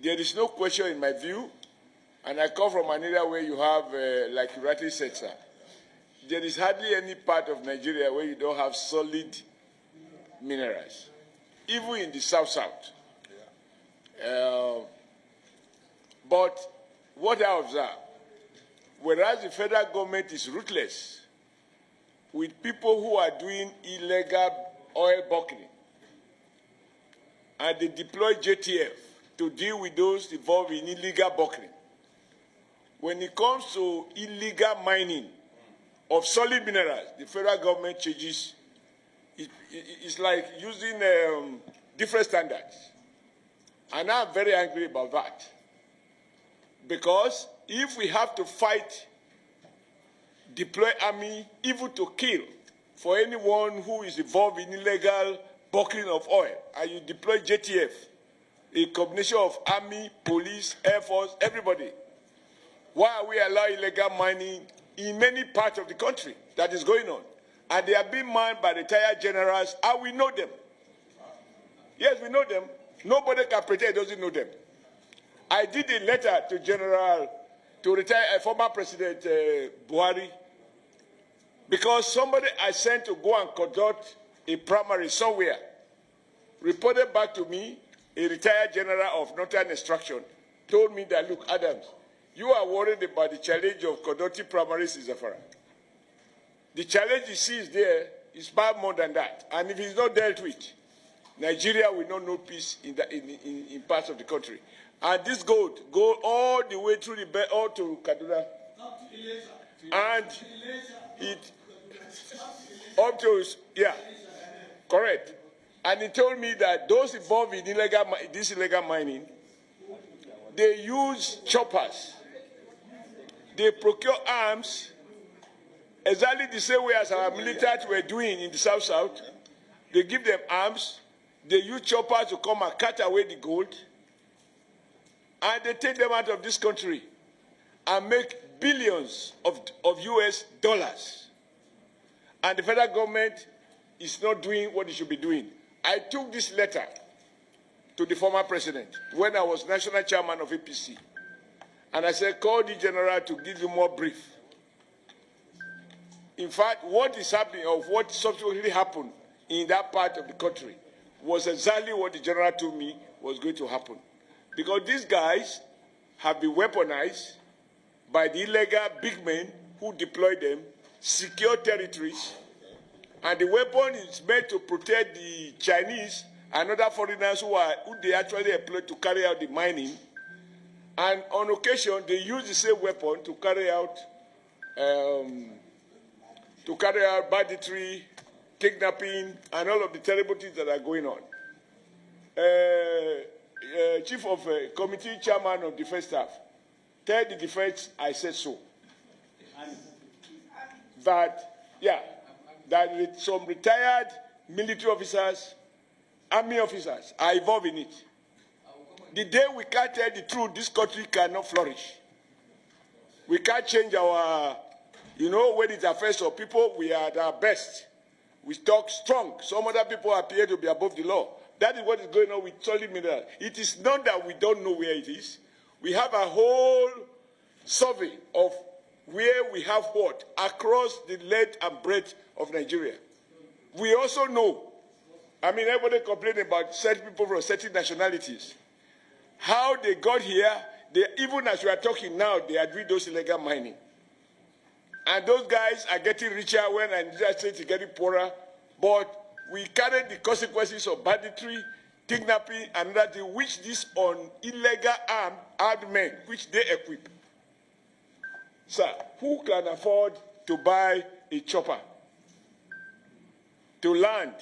there is no question in my view, and I come from an area where you have, like you rightly said, sir, there is hardly any part of Nigeria where you don't have solid minerals, even in the south-south. But what I observe, whereas the federal government is ruthless with people who are doing illegal oil buckling, and they deploy JTF to deal with those involved in illegal buckling. When it comes to illegal mining of solid minerals, the federal government changes. It's like using different standards. And I'm very angry about that. Because if we have to fight, deploy army, even to kill, for anyone who is involved in illegal buckling of oil, and you deploy JTF, a combination of army, police, air force, everybody, why are we allowing illegal mining in many parts of the country that is going on? And they are being mined by retired generals, and we know them. Yes, we know them. Nobody can pretend he doesn't know them. I did a letter to former President Buhari, because somebody I sent to go and conduct a primary somewhere reported back to me, a retired general of Northern Extraction, told me that, look, Adams, you are worried about the challenge of conducting primaries in Zamfara. The challenge you see is there is far more than that. And if it's not dealt with, Nigeria will not know peace in parts of the country. And this gold go all the way through the belt, all to Kaduna. And it up to, yeah, correct. And he told me that those involved in this illegal mining, they use choppers. They procure arms exactly the same way as our military were doing in the South-South. They give them arms. They use choppers to come and cut away the gold. And they take them out of this country and make billions of US dollars. And the federal government is not doing what it should be doing. I took this letter to the former president when I was national chairman of APC. And I said, call the general to give you more brief. In fact, what is happening, or what subsequently happened in that part of the country, was exactly what the general told me was going to happen. Because these guys have been weaponized by the illegal big men who deploy them, secure territories, and the weapon is meant to protect the Chinese and other foreigners who they actually employ to carry out the mining. And on occasion, they use the same weapon to carry out banditry, kidnapping, and all of the terrible things that are going on. Chief of Committee Chairman of Defense Staff, tell the defense I said so. That, yeah, that some retired military officers, army officers are involved in it. The day we can't tell the truth, this country cannot flourish. We can't change our, when it affects our people, we are at our best. We talk strong. Some other people appear to be above the law. That is what is going on with solid mineral. It is not that we don't know where it is. We have a whole survey of where we have what across the length and breadth of Nigeria. We also know, everybody complaining about certain people from certain nationalities. How they got here, even as we are talking now, they are doing those illegal mining. And those guys are getting richer when Nigeria State is getting poorer. But we carry the consequences of banditry, kidnapping, and that which these on illegal armed men, which they equip. Sir, who can afford to buy a chopper to land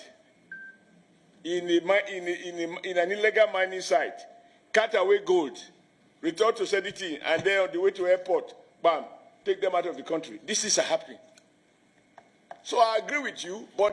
in an illegal mining site, cut away gold, return to Sediti, and then on the way to airport, bam, take them out of the country? This is happening. So I agree with you, but